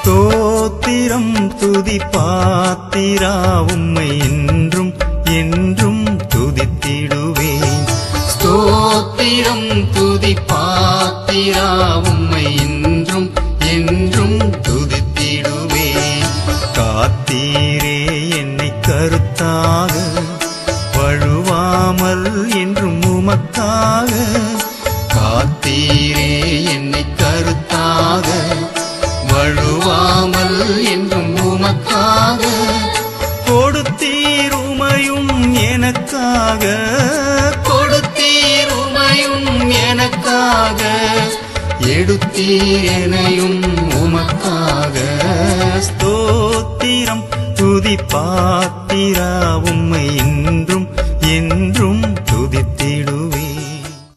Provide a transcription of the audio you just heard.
ஸ்தோத்திரம் துதி பாத்திரா உம்மை என்றும் என்றும் துதித்திடுவேன். ஸ்தோத்திரம் துதி பாத்திரா உம்மை என்றும் என்றும் துதித்திடுவேன். காத்தீரே என்னை கருத்தாக வழுவாமல் என்றும் உமக்காக. காத்தீரே என்னை கருத்தாக வழுவாமல் என்றும் உமக்காக. கொடுத்தீர் உமையும் எனக்காக, கொடுத்தீர் உமையும் எனக்காக. எடுத்தீர் எனையும் உமக்காக. ஸ்தோத்திரம் துதி பாத்திரா உம்மை